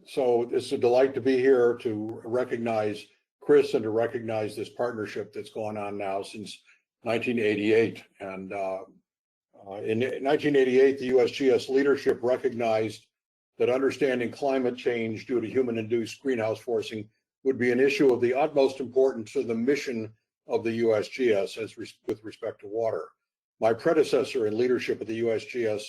So it's a delight to be here to recognize Chris and to recognize this partnership that's gone on now since 1988. And in 1988, the USGS leadership recognized that understanding climate change due to human-induced greenhouse forcing would be an issue of the utmost importance to the mission of the USGS with respect to water. My predecessor in leadership of the USGS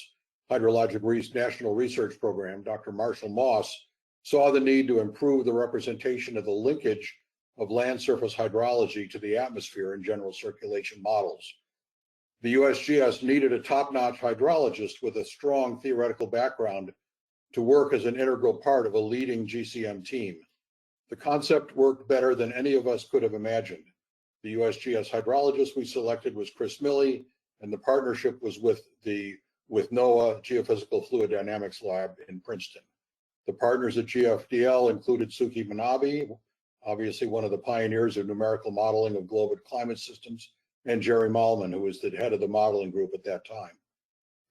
Hydrologic National Research Program, Dr. Marshall Moss, saw the need to improve the representation of the linkage of land surface hydrology to the atmosphere in general circulation models. The USGS needed a top-notch hydrologist with a strong theoretical background to work as an integral part of a leading GCM team. The concept worked better than any of us could have imagined. The USGS hydrologist we selected was Chris Milley, and the partnership was with NOAA Geophysical Fluid Dynamics Lab in Princeton. The partners at GFDL included Suki Manabe, obviously one of the pioneers of numerical modeling of global climate systems, and Jerry Malman, who was the head of the modeling group at that time.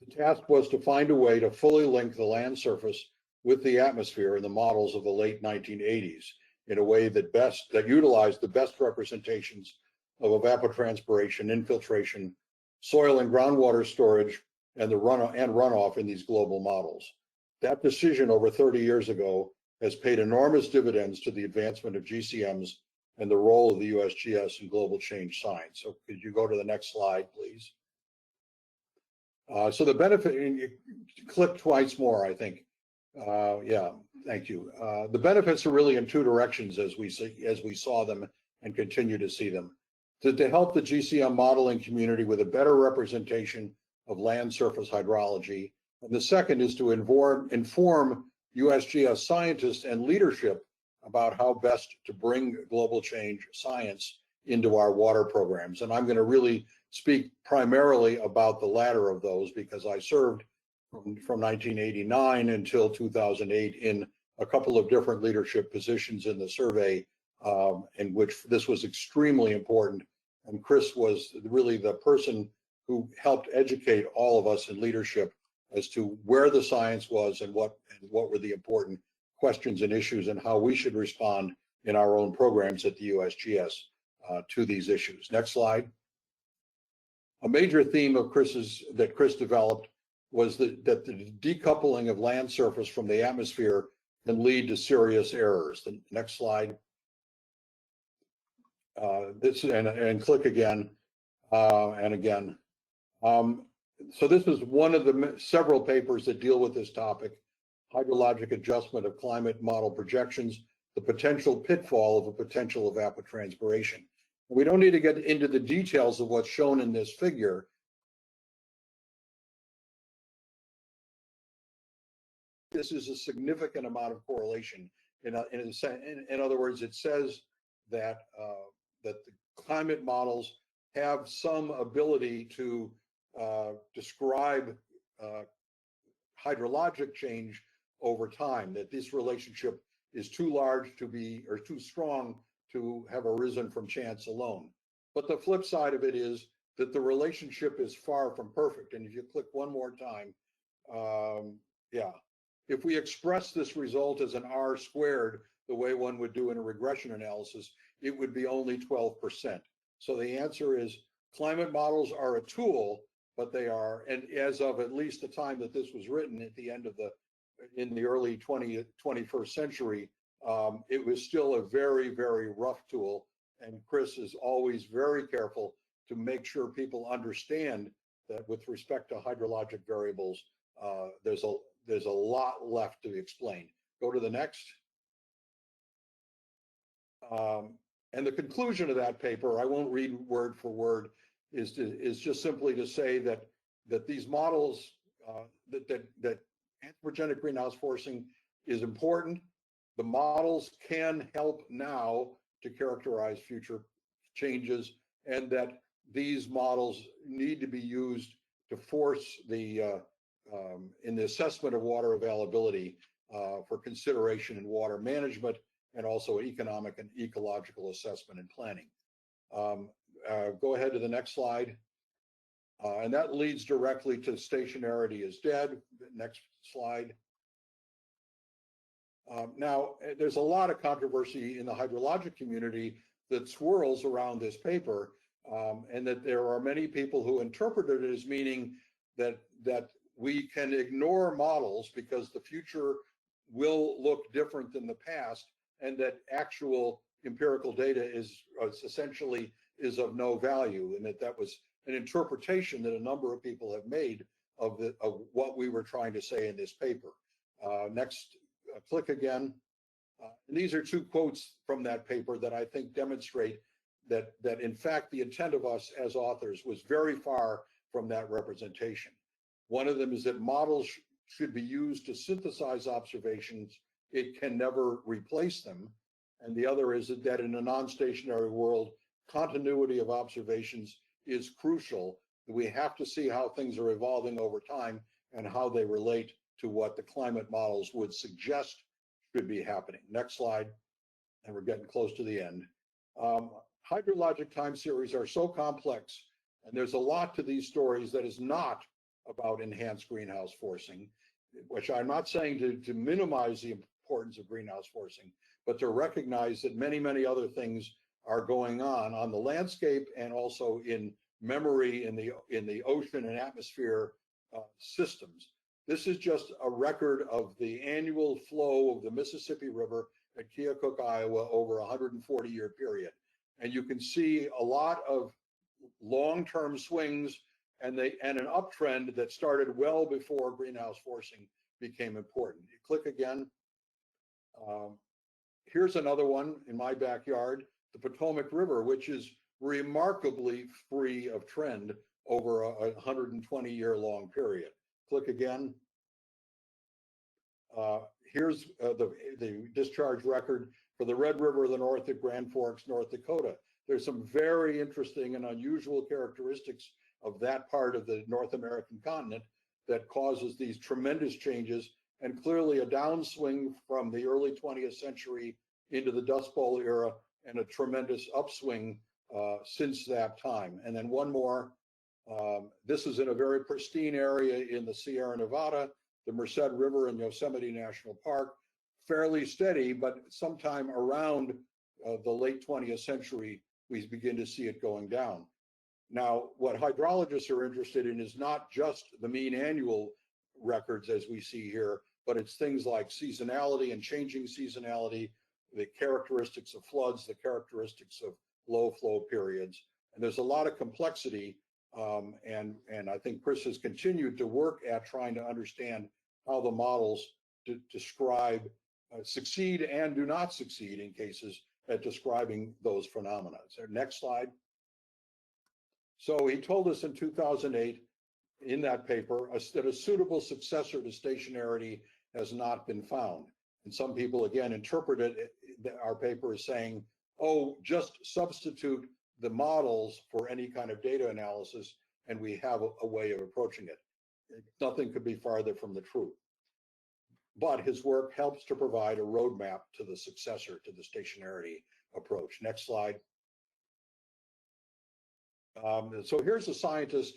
The task was to find a way to fully link the land surface with the atmosphere in the models of the late 1980s in a way that utilized the best representations of evapotranspiration, infiltration, soil and groundwater storage, and runoff in these global models. That decision over 30 years ago has paid enormous dividends to the advancement of GCMs and the role of the USGS in global change science. So could you go to the next slide, please? So the benefit, and you click twice more, I think. Yeah, thank you. The benefits are really in two directions as we saw them and continue to see them. To help the GCM modeling community with a better representation of land surface hydrology. And the second is to inform USGS scientists and leadership about how best to bring global change science into our water programs. And I'm going to really speak primarily about the latter of those because I served from 1989 until 2008 in a couple of different leadership positions in the survey, in which this was extremely important. And Chris was really the person who helped educate all of us in leadership as to where the science was and what were the important questions and issues and how we should respond in our own programs at the USGS to these issues. Next slide. A major theme of that Chris developed was that the decoupling of land surface from the atmosphere can lead to serious errors. The next slide. And click again and again. So this is one of the several papers that deal with this topic, hydrologic adjustment of climate model projections, the potential pitfall of a potential evapotranspiration. We don't need to get into the details of what's shown in this figure. This is a significant amount of correlation. In other words, it says that that the climate models have some ability to describe hydrologic change over time, that this relationship is too large to be, or too strong to have arisen from chance alone. But the flip side of it is that the relationship is far from perfect. And if you click one more time, yeah. If we express this result as an R squared, the way one would do in a regression analysis, it would be only 12%. So the answer is climate models are a tool, but they are, and as of at least the time that this was written at the end of in the early 21st century, it was still a very, very rough tool. And Chris is always very careful to make sure people understand that with respect to hydrologic variables, there's a lot left to explain. Go to the next. And the conclusion of that paper, I won't read word for word, is just simply to say that these models, that anthropogenic greenhouse forcing is important. The models can help now to characterize future changes, and that these models need to be used to force in the assessment of water availability for consideration in water management and also economic and ecological assessment and planning. Go ahead to the next slide. And that leads directly to stationarity is dead. Next slide. Now, there's a lot of controversy in the hydrologic community that swirls around this paper, and that there are many people who interpreted it as meaning that we can ignore models because the future will look different than the past, and that actual empirical data is essentially of no value, and that was an interpretation that a number of people have made of what we were trying to say in this paper. Next, click again. And these are two quotes from that paper that I think demonstrate that in fact the intent of us as authors was very far from that representation. One of them is that models should be used to synthesize observations. It can never replace them. And the other is that in a non-stationary world, continuity of observations is crucial. We have to see how things are evolving over time and how they relate to what the climate models would suggest should be happening. Next slide, and we're getting close to the end. Hydrologic time series are so complex, and there's a lot to these stories that is not about enhanced greenhouse forcing, which I'm not saying to minimize the importance of greenhouse forcing, but to recognize that many, many other things are going on the landscape and also in memory in the ocean and atmosphere systems. This is just a record of the annual flow of the Mississippi River at Keokuk, Iowa over a 140-year period. And you can see a lot of long-term swings and an uptrend that started well before greenhouse forcing became important. You click again. Here's another one in my backyard, the Potomac River, which is remarkably free of trend over a 120-year long period. Click again. Here's the discharge record for the Red River of the North at Grand Forks, North Dakota. There's some very interesting and unusual characteristics of that part of the North American continent that causes these tremendous changes, and clearly a downswing from the early 20th century into the Dust Bowl era, and a tremendous upswing since that time. And then one more, this is in a very pristine area in the Sierra Nevada, the Merced River in Yosemite National Park, fairly steady, but sometime around the late 20th century, we begin to see it going down. Now, what hydrologists are interested in is not just the mean annual records as we see here, but it's things like seasonality and changing seasonality, the characteristics of floods, the characteristics of low flow periods. And there's a lot of complexity, and I think Chris has continued to work at trying to understand how the models describe, succeed and do not succeed in cases at describing those phenomena. So next slide. So he told us in 2008 in that paper that a suitable successor to stationarity has not been found. And some people again interpreted our paper as saying, oh, just substitute the models for any kind of data analysis and we have a way of approaching it. Nothing could be farther from the truth. But his work helps to provide a roadmap to the successor to the stationarity approach. Next slide. So here's a scientist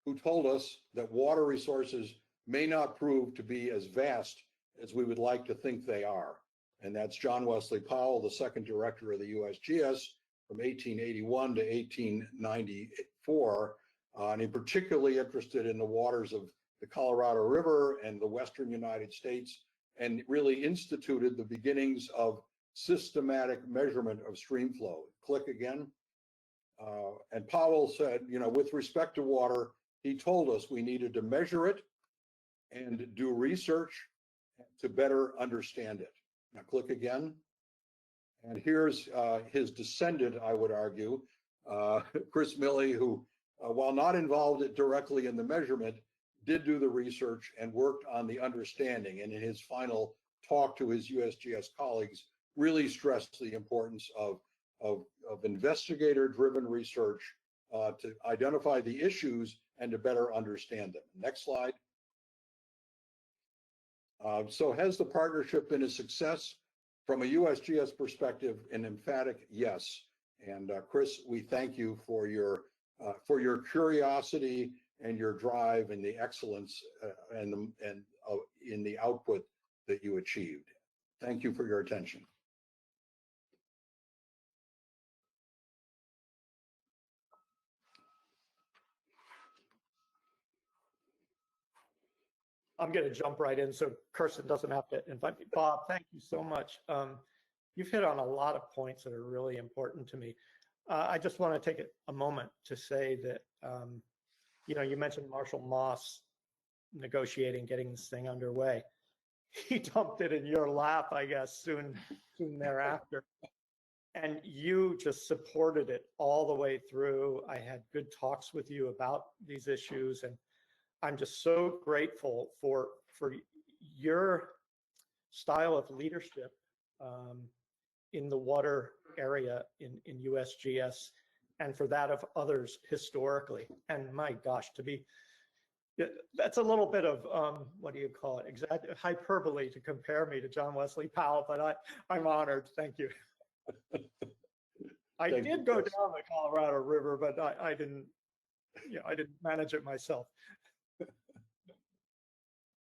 who told us that water resources may not prove to be as vast as we would like to think they are. And that's John Wesley Powell, the second director of the USGS from 1881 to 1894. And he particularly interested in the waters of the Colorado River and the Western United States, and really instituted the beginnings of systematic measurement of stream flow. Click again. And Powell said, you know, with respect to water, he told us we needed to measure it and do research to better understand it. Now click again. And here's his descendant, I would argue, Chris Milley, who, while not involved directly in the measurement, did do the research and worked on the understanding. And in his final talk to his USGS colleagues, really stressed the importance of investigator-driven research to identify the issues and to better understand them. Next slide. So has the partnership been a success? From a USGS perspective, an emphatic yes. And Chris, we thank you for your curiosity and your drive and the excellence and in the output that you achieved. Thank you for your attention. I'm going to jump right in so Kirsten doesn't have to invite me. Bob, thank you so much. You've hit on a lot of points that are really important to me. I just want to take a moment to say that, you mentioned Marshall Moss negotiating, getting this thing underway. He dumped it in your lap, I guess, soon thereafter. And you just supported it all the way through. I had good talks with you about these issues, and I'm just so grateful for your style of leadership in the water area in USGS, and for that of others historically. And my gosh, that's a little bit of, what do you call it, hyperbole to compare me to John Wesley Powell, but I'm honored. Thank you. I did go down the Colorado River, but I didn't manage it myself.